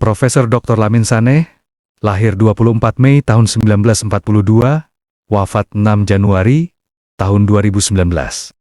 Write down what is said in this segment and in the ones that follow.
Profesor Dr. Lamin Saneh, lahir 24 Mei tahun 1942, wafat 6 Januari tahun 2019,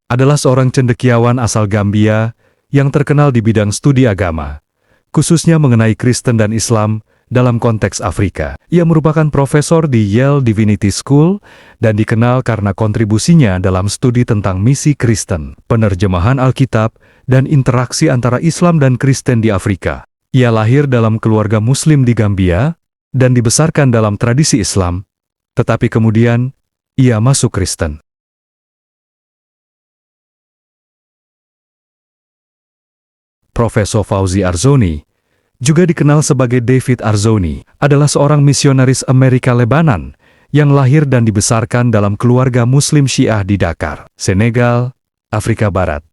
adalah seorang cendekiawan asal Gambia yang terkenal di bidang studi agama, khususnya mengenai Kristen dan Islam dalam konteks Afrika. Ia merupakan profesor di Yale Divinity School dan dikenal karena kontribusinya dalam studi tentang misi Kristen, penerjemahan Alkitab, dan interaksi antara Islam dan Kristen di Afrika. Ia lahir dalam keluarga Muslim di Gambia dan dibesarkan dalam tradisi Islam, tetapi kemudian ia masuk Kristen. Profesor Fauzi Arzoni, juga dikenal sebagai David Arzoni, adalah seorang misionaris Amerika Lebanon yang lahir dan dibesarkan dalam keluarga Muslim Syiah di Dakar, Senegal, Afrika Barat.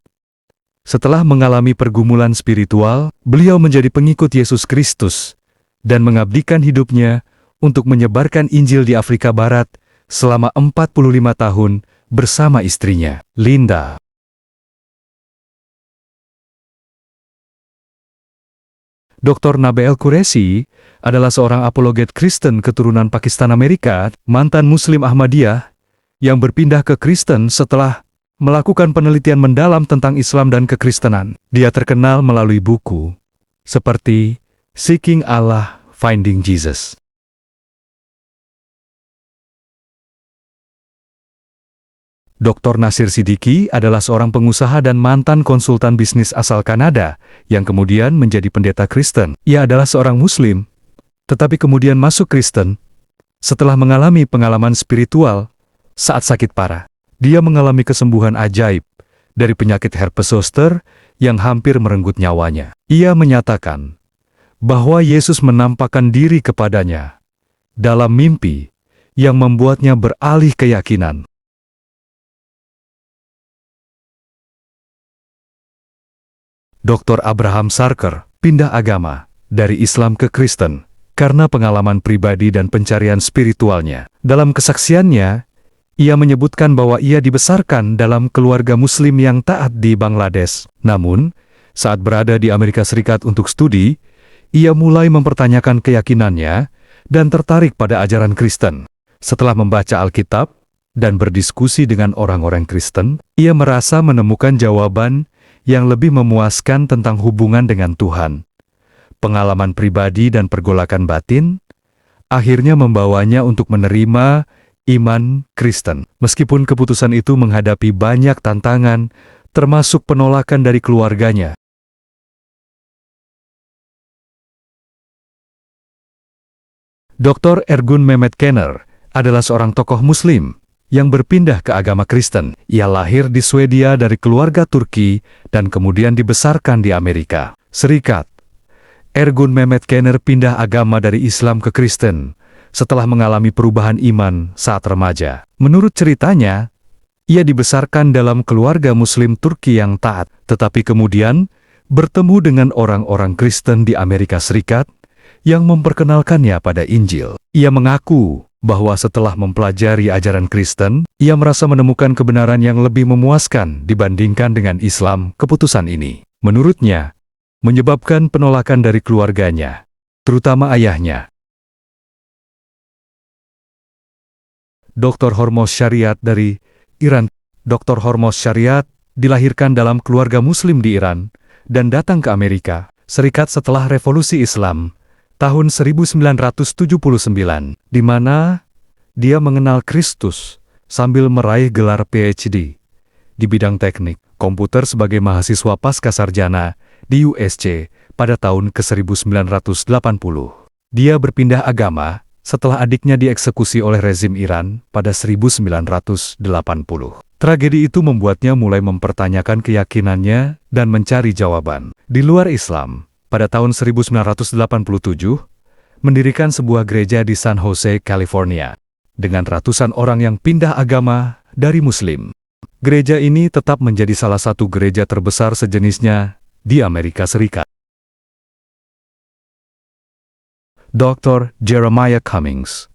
Setelah mengalami pergumulan spiritual, beliau menjadi pengikut Yesus Kristus dan mengabdikan hidupnya untuk menyebarkan Injil di Afrika Barat selama 45 tahun bersama istrinya, Linda. Dr. Nabil Qureshi adalah seorang apologet Kristen keturunan Pakistan Amerika, mantan Muslim Ahmadiyah, yang berpindah ke Kristen setelah melakukan penelitian mendalam tentang Islam dan kekristenan. Dia terkenal melalui buku seperti Seeking Allah, Finding Jesus. Dr. Nasir Siddiqui adalah seorang pengusaha dan mantan konsultan bisnis asal Kanada yang kemudian menjadi pendeta Kristen. Ia adalah seorang Muslim, tetapi kemudian masuk Kristen setelah mengalami pengalaman spiritual saat sakit parah. Dia mengalami kesembuhan ajaib dari penyakit herpes zoster yang hampir merenggut nyawanya. Ia menyatakan bahwa Yesus menampakkan diri kepadanya dalam mimpi yang membuatnya beralih keyakinan. Dr. Abraham Sarker pindah agama dari Islam ke Kristen karena pengalaman pribadi dan pencarian spiritualnya. Dalam kesaksiannya, ia menyebutkan bahwa ia dibesarkan dalam keluarga Muslim yang taat di Bangladesh. Namun, saat berada di Amerika Serikat untuk studi, ia mulai mempertanyakan keyakinannya dan tertarik pada ajaran Kristen. Setelah membaca Alkitab dan berdiskusi dengan orang-orang Kristen, ia merasa menemukan jawaban yang lebih memuaskan tentang hubungan dengan Tuhan. Pengalaman pribadi dan pergolakan batin akhirnya membawanya untuk menerima iman Kristen. Meskipun keputusan itu menghadapi banyak tantangan, termasuk penolakan dari keluarganya. Dr. Ergun Mehmet Kenner adalah seorang tokoh Muslim yang berpindah ke agama Kristen. Ia lahir di Swedia dari keluarga Turki dan kemudian dibesarkan di Amerika Serikat. Ergun Mehmet Kenner pindah agama dari Islam ke Kristen setelah mengalami perubahan iman saat remaja. Menurut ceritanya, ia dibesarkan dalam keluarga Muslim Turki yang taat, tetapi kemudian bertemu dengan orang-orang Kristen di Amerika Serikat yang memperkenalkannya pada Injil. Ia mengaku bahwa setelah mempelajari ajaran Kristen, ia merasa menemukan kebenaran yang lebih memuaskan dibandingkan dengan Islam. Keputusan ini, menurutnya, menyebabkan penolakan dari keluarganya, terutama ayahnya. Dr. Hormoz Shariat dari Iran. Dr. Hormoz Shariat dilahirkan dalam keluarga Muslim di Iran dan datang ke Amerika Serikat setelah Revolusi Islam tahun 1979, di mana dia mengenal Kristus sambil meraih gelar PhD di bidang teknik komputer sebagai mahasiswa pascasarjana di USC pada tahun ke-1980. Dia berpindah agama setelah adiknya dieksekusi oleh rezim Iran pada 1980. Tragedi itu membuatnya mulai mempertanyakan keyakinannya dan mencari jawaban. Di luar Islam, pada tahun 1987, mendirikan sebuah gereja di San Jose, California, dengan ratusan orang yang pindah agama dari Muslim. Gereja ini tetap menjadi salah satu gereja terbesar sejenisnya di Amerika Serikat. Dr. Jeremiah Cummings.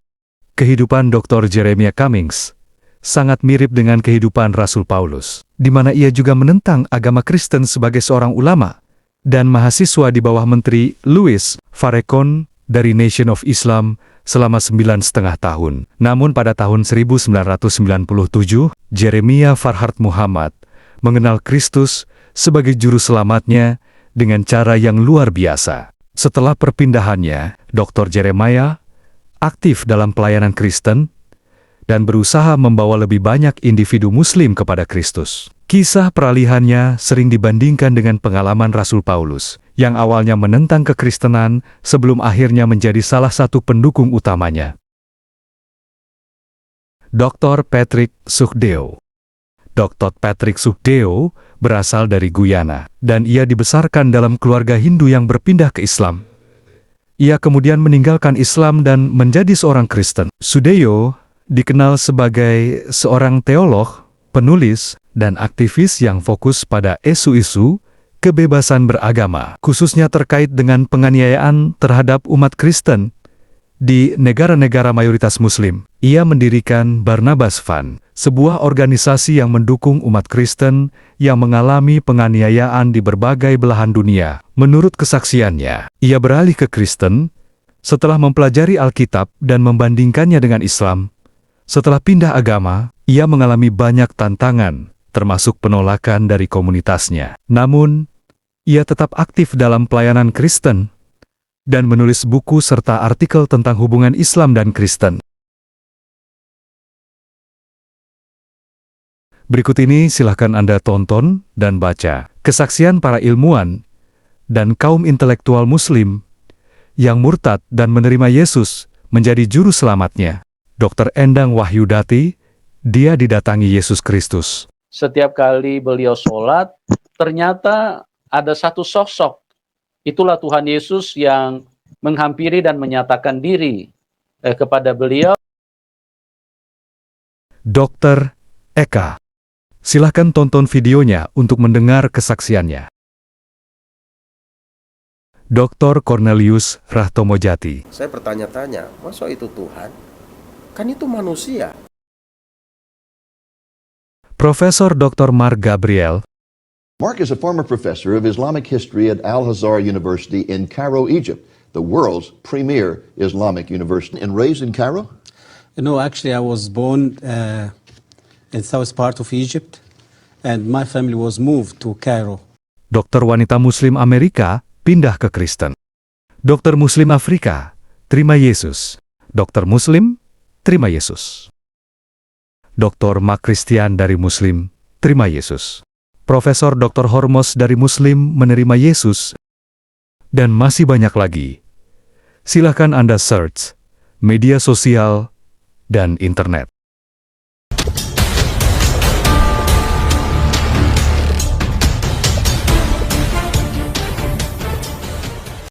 Kehidupan Dr. Jeremiah Cummings sangat mirip dengan kehidupan Rasul Paulus, di mana ia juga menentang agama Kristen sebagai seorang ulama dan mahasiswa di bawah Menteri Louis Farrakhan dari Nation of Islam selama 9,5 tahun. Namun pada tahun 1997, Jeremiah Farhart Muhammad mengenal Kristus sebagai juru selamatnya dengan cara yang luar biasa. Setelah perpindahannya, Dr. Jeremiah aktif dalam pelayanan Kristen dan berusaha membawa lebih banyak individu Muslim kepada Kristus. Kisah peralihannya sering dibandingkan dengan pengalaman Rasul Paulus, yang awalnya menentang kekristenan sebelum akhirnya menjadi salah satu pendukung utamanya. Dr. Patrick Sugdeo. Dr. Patrick Sugdeo berasal dari Guyana, dan ia dibesarkan dalam keluarga Hindu yang berpindah ke Islam. Ia kemudian meninggalkan Islam dan menjadi seorang Kristen. Sugdeo dikenal sebagai seorang teolog, penulis, dan aktivis yang fokus pada isu-isu kebebasan beragama, khususnya terkait dengan penganiayaan terhadap umat Kristen di negara-negara mayoritas Muslim. Ia mendirikan Barnabas Fund, sebuah organisasi yang mendukung umat Kristen yang mengalami penganiayaan di berbagai belahan dunia. Menurut kesaksiannya, ia beralih ke Kristen setelah mempelajari Alkitab dan membandingkannya dengan Islam. Setelah pindah agama, ia mengalami banyak tantangan, termasuk penolakan dari komunitasnya. Namun, ia tetap aktif dalam pelayanan Kristen dan menulis buku serta artikel tentang hubungan Islam dan Kristen. Berikut ini silahkan Anda tonton dan baca kesaksian para ilmuwan dan kaum intelektual Muslim yang murtad dan menerima Yesus menjadi juru selamatnya. Dr. Endang Wahyudati, dia didatangi Yesus Kristus. Setiap kali beliau sholat, ternyata ada satu sosok. Itulah Tuhan Yesus yang menghampiri dan menyatakan diri kepada beliau. Dr. Eka. Silahkan tonton videonya untuk mendengar kesaksiannya. Dr. Cornelius Rahtomojati. Saya bertanya-tanya, masa itu Tuhan? Kan itu manusia. Profesor Dr. Mark Gabriel. Mark is a former professor of Islamic history at Al-Azhar University in Cairo, Egypt, the world's premier Islamic university. And raised in Cairo? No, actually I was born in south part of Egypt, and my family was moved to Cairo. Dokter wanita Muslim Amerika pindah ke Kristen. Dokter Muslim Afrika terima Yesus. Dokter Muslim terima Yesus. Dokter Mark Christian dari Muslim terima Yesus. Profesor Dr. Hormos dari Muslim menerima Yesus. Dan masih banyak lagi. Silakan Anda search media sosial dan internet.